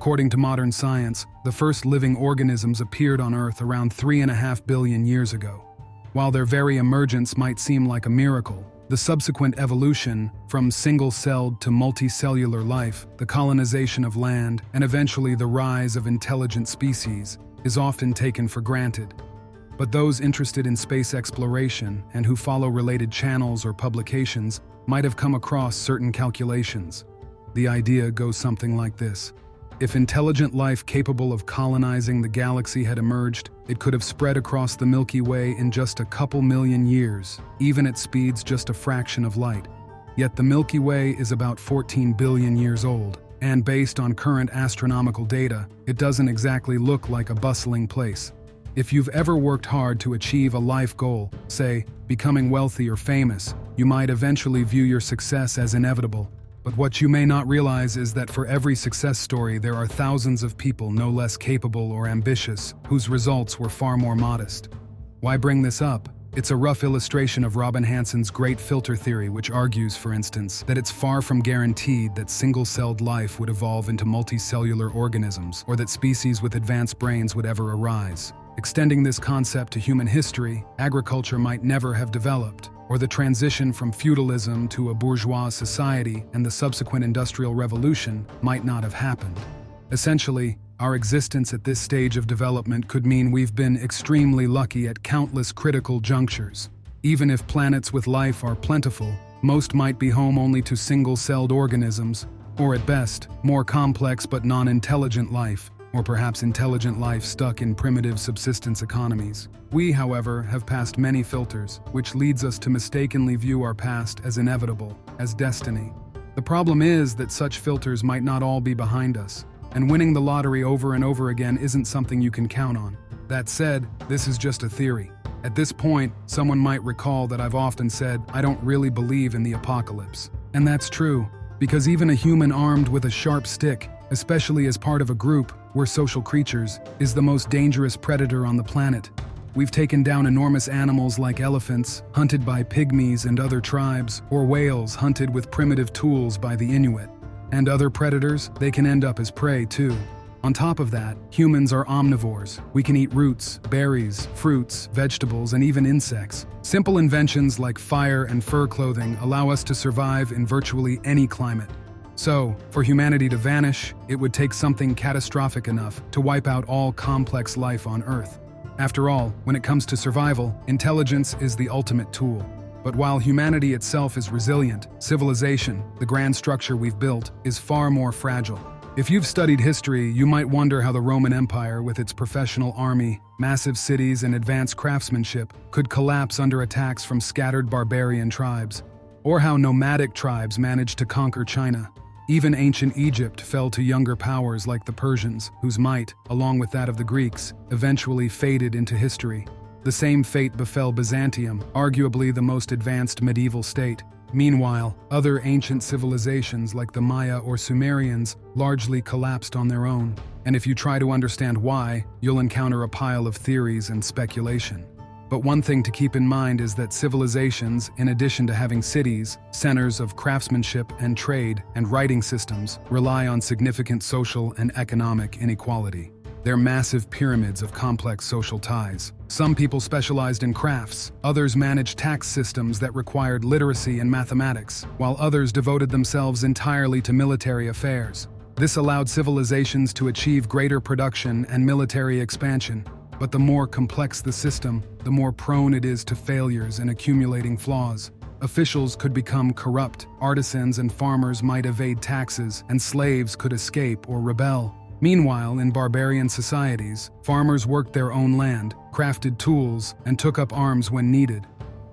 According to modern science, the first living organisms appeared on Earth around 3.5 billion years ago. While their very emergence might seem like a miracle, the subsequent evolution, from single-celled to multicellular life, the colonization of land, and eventually the rise of intelligent species, is often taken for granted. But those interested in space exploration and who follow related channels or publications might have come across certain calculations. The idea goes something like this. If intelligent life capable of colonizing the galaxy had emerged, it could have spread across the Milky Way in just a couple million years, even at speeds just a fraction of light. Yet the Milky Way is about 14 billion years old, and based on current astronomical data, it doesn't exactly look like a bustling place. If you've ever worked hard to achieve a life goal, say, becoming wealthy or famous, you might eventually view your success as inevitable. But what you may not realize is that for every success story, there are thousands of people no less capable or ambitious whose results were far more modest. Why bring this up? It's a rough illustration of Robin Hansen's great filter theory, which argues, for instance, that it's far from guaranteed that single-celled life would evolve into multicellular organisms or that species with advanced brains would ever arise. Extending this concept to human history, agriculture might never have developed, or the transition from feudalism to a bourgeois society and the subsequent industrial revolution might not have happened. Essentially, our existence at this stage of development could mean we've been extremely lucky at countless critical junctures. Even if planets with life are plentiful, most might be home only to single-celled organisms, or at best, more complex but non-intelligent life, or perhaps intelligent life stuck in primitive subsistence economies. We, however, have passed many filters, which leads us to mistakenly view our past as inevitable, as destiny. The problem is that such filters might not all be behind us, and winning the lottery over and over again isn't something you can count on. That said, this is just a theory. At this point, someone might recall that I've often said, I don't really believe in the apocalypse. And that's true, because even a human armed with a sharp stick, especially as part of a group, we're social creatures, is the most dangerous predator on the planet. We've taken down enormous animals like elephants, hunted by pygmies and other tribes, or whales hunted with primitive tools by the Inuit. And other predators, they can end up as prey too. On top of that, humans are omnivores. We can eat roots, berries, fruits, vegetables, and even insects. Simple inventions like fire and fur clothing allow us to survive in virtually any climate. So, for humanity to vanish, it would take something catastrophic enough to wipe out all complex life on Earth. After all, when it comes to survival, intelligence is the ultimate tool. But while humanity itself is resilient, civilization, the grand structure we've built, is far more fragile. If you've studied history, you might wonder how the Roman Empire, with its professional army, massive cities, and advanced craftsmanship, could collapse under attacks from scattered barbarian tribes, or how nomadic tribes managed to conquer China. Even ancient Egypt fell to younger powers like the Persians, whose might, along with that of the Greeks, eventually faded into history. The same fate befell Byzantium, arguably the most advanced medieval state. Meanwhile, other ancient civilizations like the Maya or Sumerians largely collapsed on their own. And if you try to understand why, you'll encounter a pile of theories and speculation. But one thing to keep in mind is that civilizations, in addition to having cities, centers of craftsmanship and trade, and writing systems, rely on significant social and economic inequality. They're massive pyramids of complex social ties. Some people specialized in crafts, others managed tax systems that required literacy and mathematics, while others devoted themselves entirely to military affairs. This allowed civilizations to achieve greater production and military expansion. But the more complex the system, the more prone it is to failures and accumulating flaws. Officials could become corrupt, artisans and farmers might evade taxes, and slaves could escape or rebel. Meanwhile, in barbarian societies, farmers worked their own land, crafted tools, and took up arms when needed.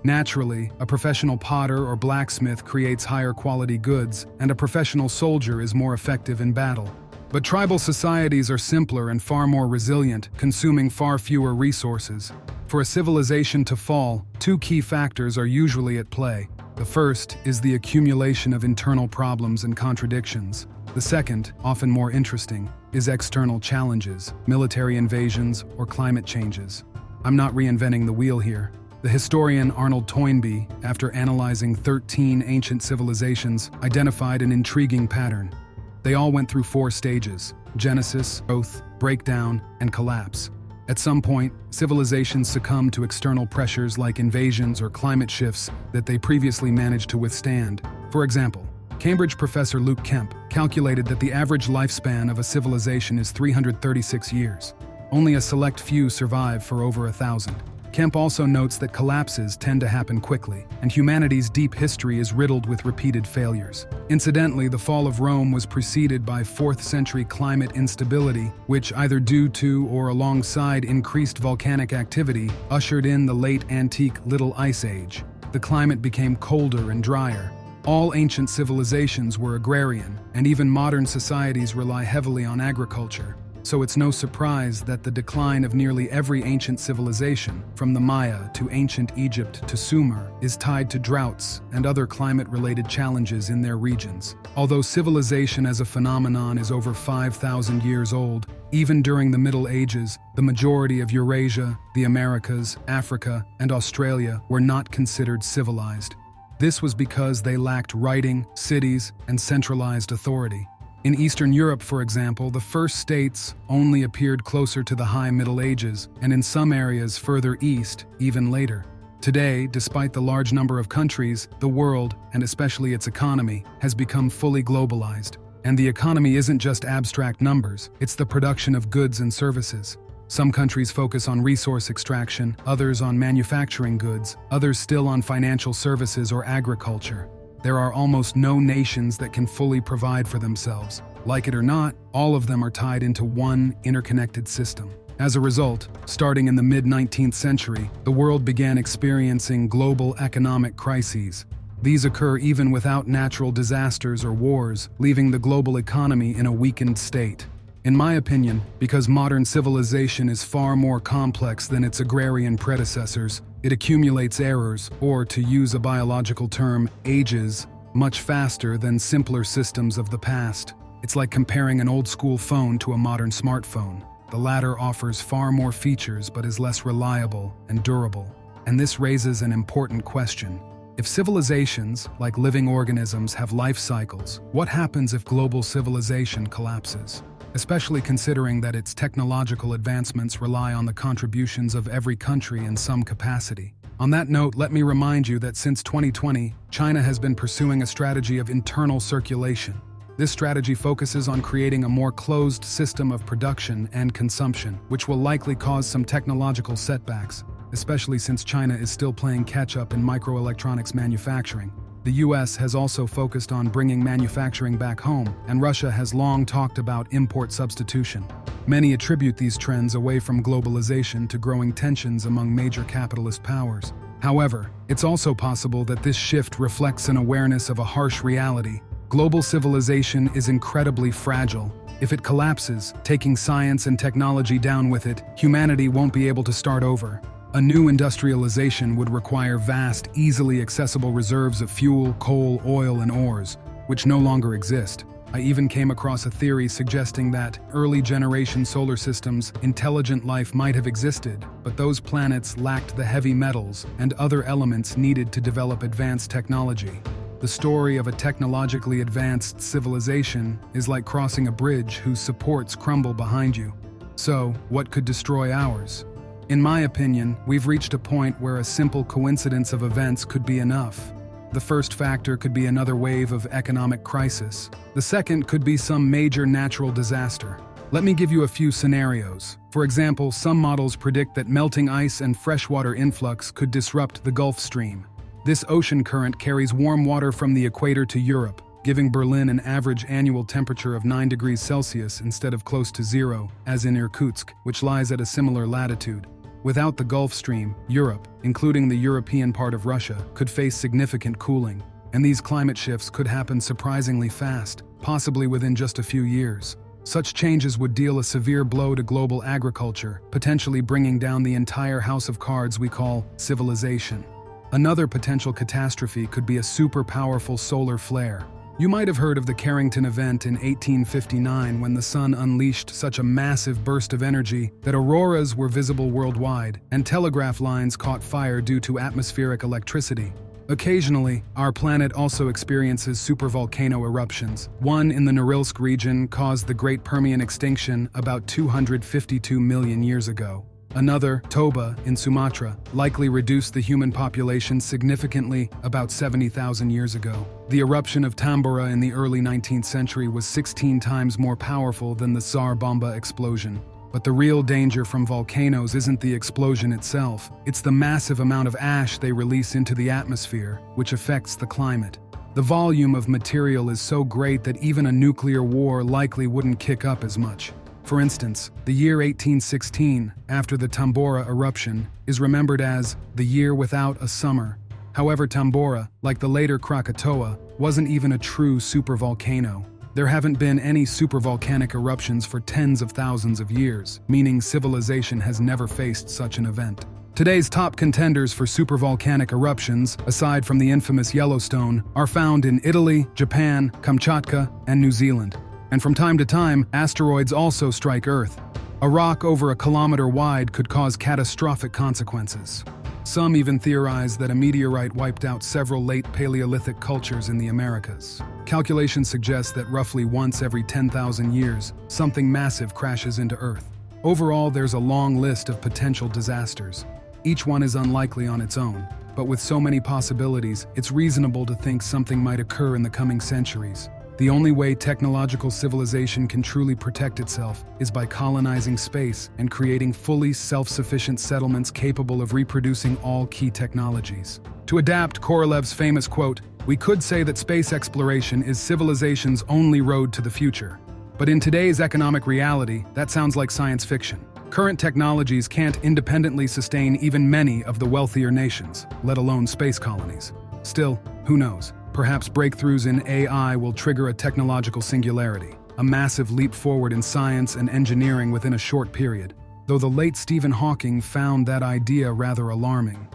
Naturally, a professional potter or blacksmith creates higher quality goods, and a professional soldier is more effective in battle. But tribal societies are simpler and far more resilient, consuming far fewer resources. For a civilization to fall, two key factors are usually at play. The first is the accumulation of internal problems and contradictions. The second, often more interesting, is external challenges, military invasions, or climate changes. I'm not reinventing the wheel here. The historian Arnold Toynbee, after analyzing 13 ancient civilizations, identified an intriguing pattern. They all went through 4 stages: genesis, growth, breakdown, and collapse. At some point, civilizations succumbed to external pressures like invasions or climate shifts that they previously managed to withstand. For example, Cambridge professor Luke Kemp calculated that the average lifespan of a civilization is 336 years. Only a select few survive for over 1,000. Kemp also notes that collapses tend to happen quickly, and humanity's deep history is riddled with repeated failures. Incidentally, the fall of Rome was preceded by 4th century climate instability, which, either due to or alongside increased volcanic activity, ushered in the late antique Little Ice Age. The climate became colder and drier. All ancient civilizations were agrarian, and even modern societies rely heavily on agriculture. So it's no surprise that the decline of nearly every ancient civilization, from the Maya to ancient Egypt to Sumer, is tied to droughts and other climate-related challenges in their regions. Although civilization as a phenomenon is over 5,000 years old, even during the Middle Ages, the majority of Eurasia, the Americas, Africa, and Australia were not considered civilized. This was because they lacked writing, cities, and centralized authority. In Eastern Europe, for example, the first states only appeared closer to the High Middle Ages, and in some areas further east, even later. Today, despite the large number of countries, the world, and especially its economy, has become fully globalized. And the economy isn't just abstract numbers, it's the production of goods and services. Some countries focus on resource extraction, others on manufacturing goods, others still on financial services or agriculture. There are almost no nations that can fully provide for themselves. Like it or not, all of them are tied into one interconnected system. As a result, starting in the mid-19th century, the world began experiencing global economic crises. These occur even without natural disasters or wars, leaving the global economy in a weakened state. In my opinion, because modern civilization is far more complex than its agrarian predecessors, it accumulates errors, or to use a biological term, ages, much faster than simpler systems of the past. It's like comparing an old-school phone to a modern smartphone. The latter offers far more features but is less reliable and durable. And this raises an important question. If civilizations, like living organisms, have life cycles, what happens if global civilization collapses? Especially considering that its technological advancements rely on the contributions of every country in some capacity. On that note, let me remind you that since 2020, China has been pursuing a strategy of internal circulation. This strategy focuses on creating a more closed system of production and consumption, which will likely cause some technological setbacks, especially since China is still playing catch-up in microelectronics manufacturing. The US has also focused on bringing manufacturing back home, and Russia has long talked about import substitution. Many attribute these trends away from globalization to growing tensions among major capitalist powers. However, it's also possible that this shift reflects an awareness of a harsh reality. Global civilization is incredibly fragile. If it collapses, taking science and technology down with it, humanity won't be able to start over. A new industrialization would require vast, easily accessible reserves of fuel, coal, oil, and ores, which no longer exist. I even came across a theory suggesting that early-generation solar systems, intelligent life might have existed, but those planets lacked the heavy metals and other elements needed to develop advanced technology. The story of a technologically advanced civilization is like crossing a bridge whose supports crumble behind you. So, what could destroy ours? In my opinion, we've reached a point where a simple coincidence of events could be enough. The first factor could be another wave of economic crisis. The second could be some major natural disaster. Let me give you a few scenarios. For example, some models predict that melting ice and freshwater influx could disrupt the Gulf Stream. This ocean current carries warm water from the equator to Europe, giving Berlin an average annual temperature of 9 degrees Celsius instead of close to 0, as in Irkutsk, which lies at a similar latitude. Without the Gulf Stream, Europe, including the European part of Russia, could face significant cooling, and these climate shifts could happen surprisingly fast, possibly within just a few years. Such changes would deal a severe blow to global agriculture, potentially bringing down the entire house of cards we call civilization. Another potential catastrophe could be a super-powerful solar flare. You might have heard of the Carrington event in 1859 when the sun unleashed such a massive burst of energy that auroras were visible worldwide and telegraph lines caught fire due to atmospheric electricity. Occasionally, our planet also experiences supervolcano eruptions. One in the Norilsk region caused the Great Permian extinction about 252 million years ago. Another, Toba, in Sumatra, likely reduced the human population significantly about 70,000 years ago. The eruption of Tambora in the early 19th century was 16 times more powerful than the Tsar Bomba explosion. But the real danger from volcanoes isn't the explosion itself, it's the massive amount of ash they release into the atmosphere, which affects the climate. The volume of material is so great that even a nuclear war likely wouldn't kick up as much. For instance, the year 1816, after the Tambora eruption, is remembered as the year without a summer. However, Tambora, like the later Krakatoa, wasn't even a true supervolcano. There haven't been any supervolcanic eruptions for tens of thousands of years, meaning civilization has never faced such an event. Today's top contenders for supervolcanic eruptions, aside from the infamous Yellowstone, are found in Italy, Japan, Kamchatka, and New Zealand. And from time to time, asteroids also strike Earth. A rock over a kilometer wide could cause catastrophic consequences. Some even theorize that a meteorite wiped out several late Paleolithic cultures in the Americas. Calculations suggest that roughly once every 10,000 years, something massive crashes into Earth. Overall, there's a long list of potential disasters. Each one is unlikely on its own, but with so many possibilities, it's reasonable to think something might occur in the coming centuries. The only way technological civilization can truly protect itself is by colonizing space and creating fully self-sufficient settlements capable of reproducing all key technologies. To adapt Korolev's famous quote, we could say that space exploration is civilization's only road to the future. But in today's economic reality, that sounds like science fiction. Current technologies can't independently sustain even many of the wealthier nations, let alone space colonies. Still, who knows? Perhaps breakthroughs in AI will trigger a technological singularity, a massive leap forward in science and engineering within a short period, though the late Stephen Hawking found that idea rather alarming.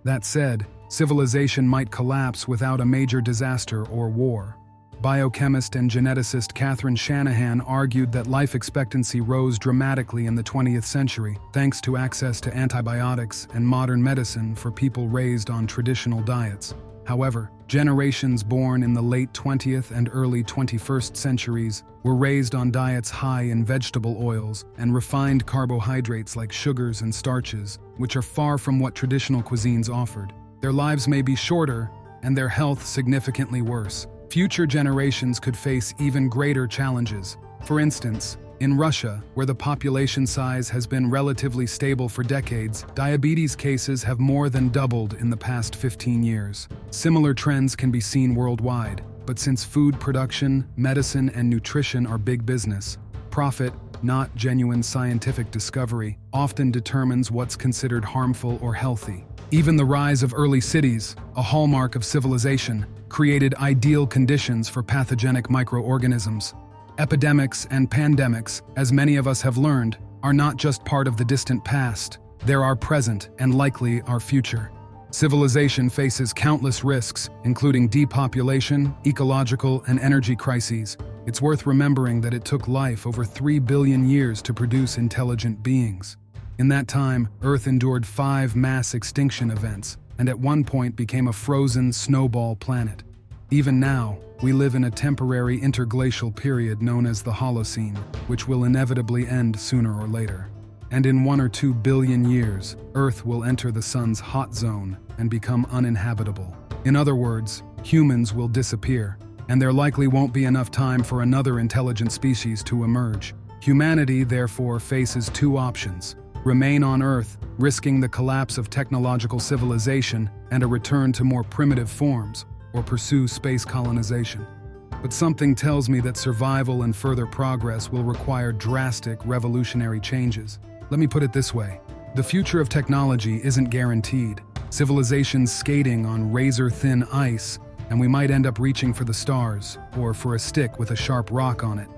That said, civilization might collapse without a major disaster or war. Biochemist and geneticist Catherine Shanahan argued that life expectancy rose dramatically in the 20th century thanks to access to antibiotics and modern medicine for people raised on traditional diets. However, generations born in the late 20th and early 21st centuries were raised on diets high in vegetable oils and refined carbohydrates like sugars and starches, which are far from what traditional cuisines offered. Their lives may be shorter and their health significantly worse. Future generations could face even greater challenges. For instance, in Russia, where the population size has been relatively stable for decades, diabetes cases have more than doubled in the past 15 years. Similar trends can be seen worldwide, but since food production, medicine, and nutrition are big business, profit, not genuine scientific discovery, often determines what's considered harmful or healthy. Even the rise of early cities, a hallmark of civilization, created ideal conditions for pathogenic microorganisms. Epidemics and pandemics, as many of us have learned, are not just part of the distant past. They're our present and likely our future. Civilization faces countless risks, including depopulation, ecological, and energy crises. It's worth remembering that it took life over 3 billion years to produce intelligent beings. In that time, Earth endured 5 mass extinction events, and at one point became a frozen snowball planet. Even now, we live in a temporary interglacial period known as the Holocene, which will inevitably end sooner or later. And in 1 or 2 billion years, Earth will enter the sun's hot zone and become uninhabitable. In other words, humans will disappear, and there likely won't be enough time for another intelligent species to emerge. Humanity, therefore, faces 2 options: remain on Earth, risking the collapse of technological civilization and a return to more primitive forms, or pursue space colonization. But something tells me that survival and further progress will require drastic, revolutionary changes. Let me put it this way. The future of technology isn't guaranteed. Civilization's skating on razor-thin ice, and we might end up reaching for the stars, or for a stick with a sharp rock on it.